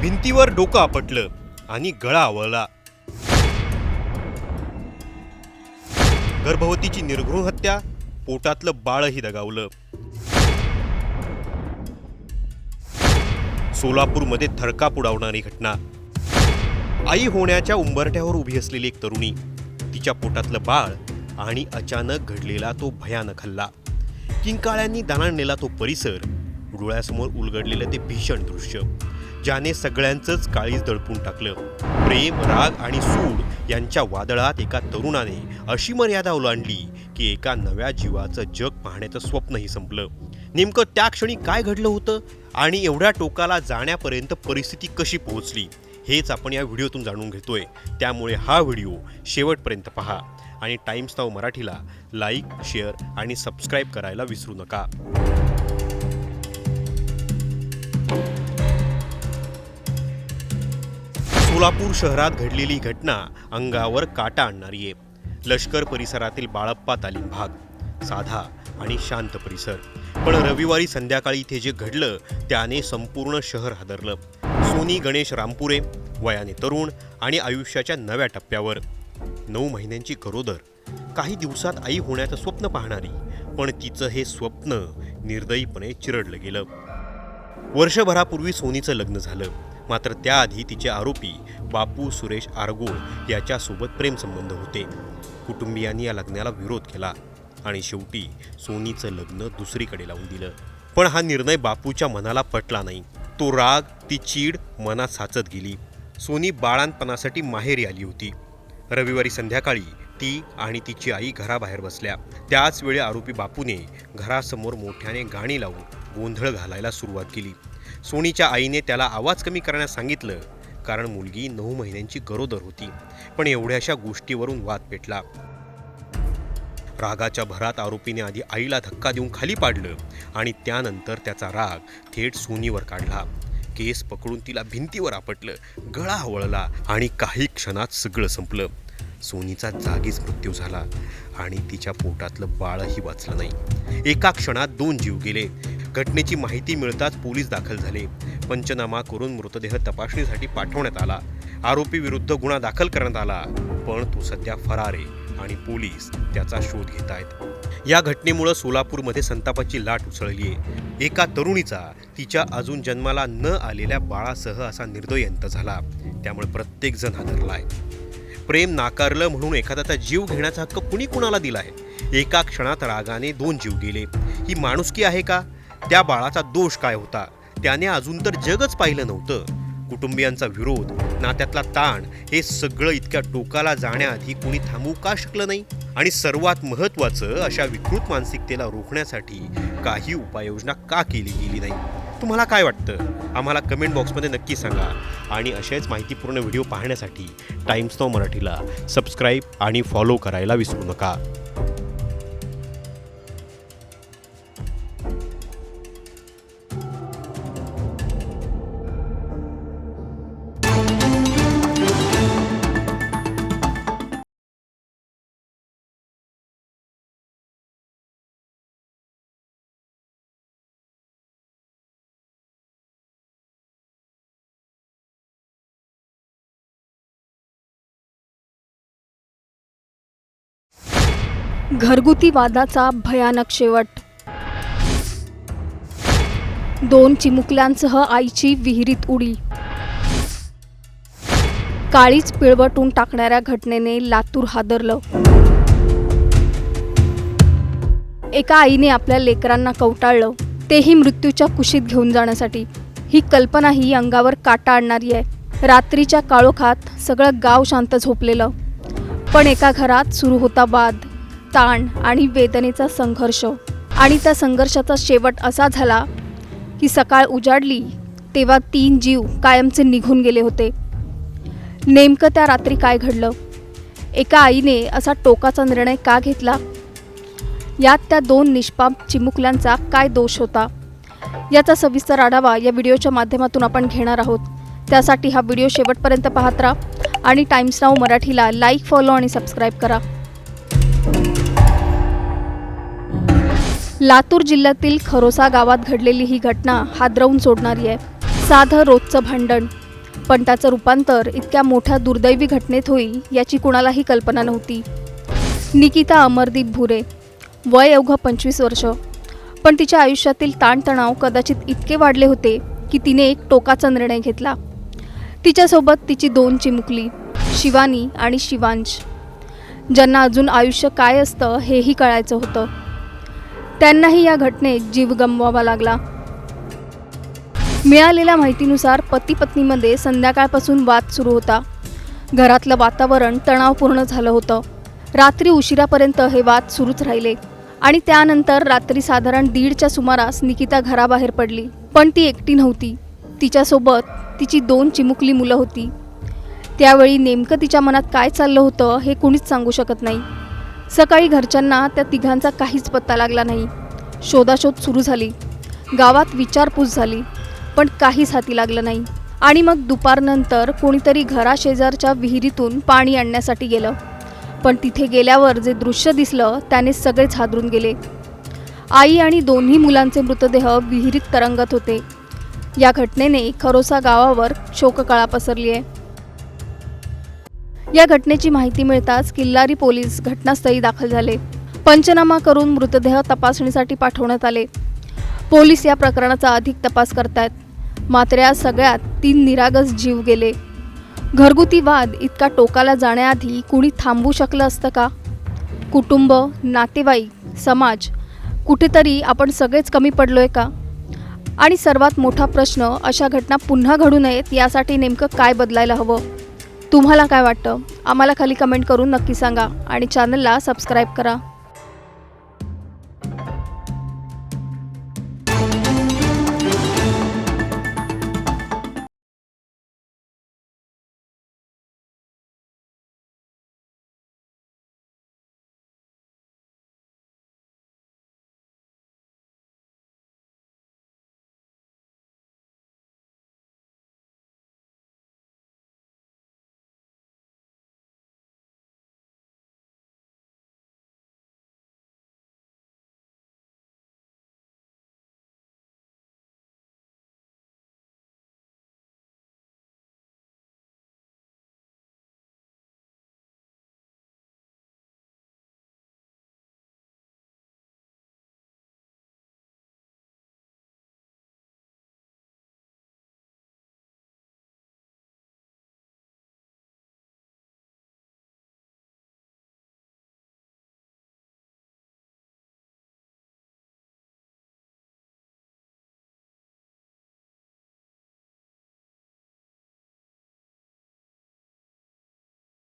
भिंतीवर डोकं आपटलं आणि गळा आवळला. गर्भवतीची निर्घृण हत्या, पोटातलं बाळही दगावलं. सोलापूरमध्ये थरकाप उडावणारी घटना. आई होण्याच्या उंबरठ्यावर उभी असलेली एक तरुणी, तिच्या पोटातलं बाळ आणि अचानक घडलेला तो भयानक हल्ला. किंकाळ्यांनी दणाणलेला तो परिसर, डोळ्यासमोर उलगडलेलं ते भीषण दृश्य, ज्याने सगळ्यांचंच काळीज दडपून टाकलं. प्रेम, राग आणि सूड यांच्या वादळात एका तरुणाने अशी मर्यादा ओलांडली की एका नव्या जीवाचं जग पाहण्याचं स्वप्नही संपलं. नेमकं त्या क्षणी काय घडलं होतं आणि एवढ्या टोकाला जाण्यापर्यंत परिस्थिती कशी पोहोचली, हेच आपण या व्हिडिओतून जाणून घेतोय. त्यामुळे हा व्हिडिओ शेवटपर्यंत पहा आणि टाइम्स नाऊ मराठीला लाईक, शेअर आणि सबस्क्राईब करायला विसरू नका. सोलापूर शहरात घडलेली घटना अंगावर काटा आणणारी आहे. लष्कर परिसरातील बाळप्पा तालीम भाग, साधा आणि शांत परिसर. पण रविवारी संध्याकाळी इथे जे घडलं त्याने संपूर्ण शहर हादरलं. सोनी गणेश रामपुरे, वयाने तरुण आणि आयुष्याच्या नव्या टप्प्यावर. 9 महिन्यांची गरोदर, काही दिवसात आई होण्याचं स्वप्न पाहणारी, पण तिचं हे स्वप्न निर्दयीपणे चिरडलं गेलं. वर्षभरापूर्वी सोनीचं लग्न झालं, मात्र त्याआधी तिचे आरोपी बापू सुरेश आरगोळ याच्यासोबत प्रेमसंबंध होते. कुटुंबियांनी या लग्नाला विरोध केला आणि शेवटी सोनीचं लग्न दुसरीकडे लावून दिलं. पण हा निर्णय बापूच्या मनाला पटला नाही. तो राग, ती चीड मनात साचत गेली. सोनी बाळांपणासाठी माहेरी आली होती. रविवारी संध्याकाळी ती आणि तिची आई घराबाहेर बसल्या. त्याच वेळी आरोपी बापूने घरासमोर मोठ्याने गाणी लावून गोंधळ घालायला सुरुवात केली. सोनीच्या आईने त्याला आवाज कमी करण्यास सांगितलं, कारण मुलगी 9 महिन्यांची गरोदर होती. पण एवढ्याशा गोष्टीवरून वाद पेटला. रागाच्या भरात आरोपीने आधी आईला धक्का देऊन खाली पाडलं आणि त्यानंतर त्याचा राग थेट सोनीवर काढला. केस पकडून तिला भिंतीवर आपटलं, गळा आवळला आणि काही क्षणात सगळं संपलं. सोनीचा जागीच मृत्यू झाला आणि तिच्या पोटातलं बाळही वाचलं नाही. एका क्षणात 2 जीव गेले. घटनेची माहिती मिळताच पोलीस दाखल झाले. पंचनामा करून मृतदेह तपासणीसाठी पाठवण्यात आला. आरोपी विरुद्ध गुन्हा दाखल करण्यात आला, पण तो सध्या फरार आहे आणि पोलीस त्याचा शोध घेत आहेत. या घटनेमुळे सोलापूरमध्ये संतापाची लाट उसळली आहे. एका तरुणीचा तिच्या अजून जन्माला न आलेल्या बाळासह असा निर्दयी अंत झाला. त्यामुळे प्रत्येक जण हादरलाय. प्रेम नाकारलं म्हणून एखाद्याचा जीव घेण्याचा हक्क कुणी कुणाला दिलाय? एका क्षणात रागाने 2 जीव गेले. ही माणुसकी आहे का? त्या बाळाचा दोष काय होता? त्याने अजून तर जगच पाहिलं नव्हतं. कुटुंबियांचा विरोध, नात्यातला ताण, हे सगळं इतक्या टोकाला जाण्याआधी कुणी थांबवू का शकलं नाही? आणि सर्वात महत्त्वाचं, अशा विकृत मानसिकतेला रोखण्यासाठी काही उपाययोजना का केली गेली नाही? तुम्हाला काय वाटतं? आम्हाला कमेंट बॉक्समध्ये नक्की सांगा. आणि अशाच माहितीपूर्ण व्हिडिओ पाहण्यासाठी टाइम्स नाऊ मराठीला सबस्क्राईब आणि फॉलो करायला विसरू नका. घरगुती वादाचा भयानक शेवट. 2 चिमुकल्यांसह आईची विहिरीत उडी. काळीच पिळवटून टाकणाऱ्या घटनेने लातूर हादरलं. एका आईने आपल्या लेकरांना कवटाळलं, तेही मृत्यूच्या कुशीत घेऊन जाण्यासाठी. ही कल्पनाही अंगावर काटा आणणारी आहे. रात्रीच्या काळोखात सगळं गाव शांत झोपलेलं, पण एका घरात सुरू होता वाद, ताण आणि वेदनेचा संघर्ष. आणि त्या संघर्षाचा शेवट असा झाला की सकाळ उजाडली तेव्हा 3 जीव कायमचे निघून गेले होते. नेमकं त्या रात्री काय घडलं? एका आईने असा टोकाचा निर्णय का घेतला? यात त्या 2 निष्पाप चिमुकल्यांचा काय दोष होता? याचा सविस्तर आढावा या व्हिडिओच्या माध्यमातून आपण घेणार आहोत. त्यासाठी हा व्हिडिओ शेवटपर्यंत पाहत राहा आणि टाइम्स नाऊ मराठीला लाईक, फॉलो आणि सबस्क्राईब करा. लातूर जिल्ह्यातील खरोसा गावात घडलेली ही घटना हादरवून सोडणारी आहे. साधं रोजचं भांडण, पण त्याचं रूपांतर इतक्या मोठ्या दुर्दैवी घटनेत होईल याची कुणालाही कल्पना नव्हती. निकिता अमरदीप भुरे, वय अवघं 25 वर्ष, पण तिच्या आयुष्यातील ताणतणाव कदाचित इतके वाढले होते की तिने एक टोकाचा निर्णय घेतला. तिच्यासोबत तिची 2 चिमुकली, शिवानी आणि शिवांश, ज्यांना अजून आयुष्य काय असतं हेही कळायचं होतं. त्यांनाही या घटनेत जीव गमवावा लागला. मिळालेल्या माहितीनुसार पती पत्नीमध्ये संध्याकाळपासून वाद सुरू होता. घरातलं वातावरण तणावपूर्ण झालं होतं. रात्री उशिरापर्यंत हे वाद सुरूच राहिले आणि त्यानंतर रात्री साधारण 1:30च्या सुमारास निकिता घराबाहेर पडली. पण ती एकटी नव्हती. तिच्यासोबत तिची 2 चिमुकली मुलं होती. त्यावेळी नेमकं तिच्या मनात काय चाललं होतं हे कुणीच सांगू शकत नाही. सकाळी घरच्यांना त्या तिघांचा काहीच पत्ता लागला नाही. शोधाशोध सुरू झाली. गावात विचारपूस झाली, पण काहीच हाती लागलं नाही. आणि मग दुपारनंतर कोणीतरी घराशेजारच्या विहिरीतून पाणी आणण्यासाठी गेलं. पण तिथे गेल्यावर जे दृश्य दिसलं त्याने सगळेच हादरून गेले. आई आणि 2ही मुलांचे मृतदेह विहिरीत तरंगत होते. या घटनेने खरोसा गावावर शोककळा पसरली आहे. या घटनेची माहिती मिळताच किल्लारी पोलीस घटनास्थळी दाखल झाले. पंचनामा करून मृतदेह तपासणीसाठी पाठवण्यात आले. पोलीस या प्रकरणाचा अधिक तपास करतायत. मात्र या सगळ्यात 3 निरागस जीव गेले. घरगुती वाद इतका टोकाला जाण्याआधी कुणी थांबवू शकलं असतं का? कुटुंब, नातेवाईक, समाज, कुठेतरी आपण सगळेच कमी पडलोय का? आणि सर्वात मोठा प्रश्न, अशा घटना पुन्हा घडू नयेत यासाठी नेमकं काय बदलायला हवं? तुम्हाला काय वाटतं? आम्हाला खाली कमेंट करून नक्की सांगा आणि चॅनलला सबस्क्राईब करा.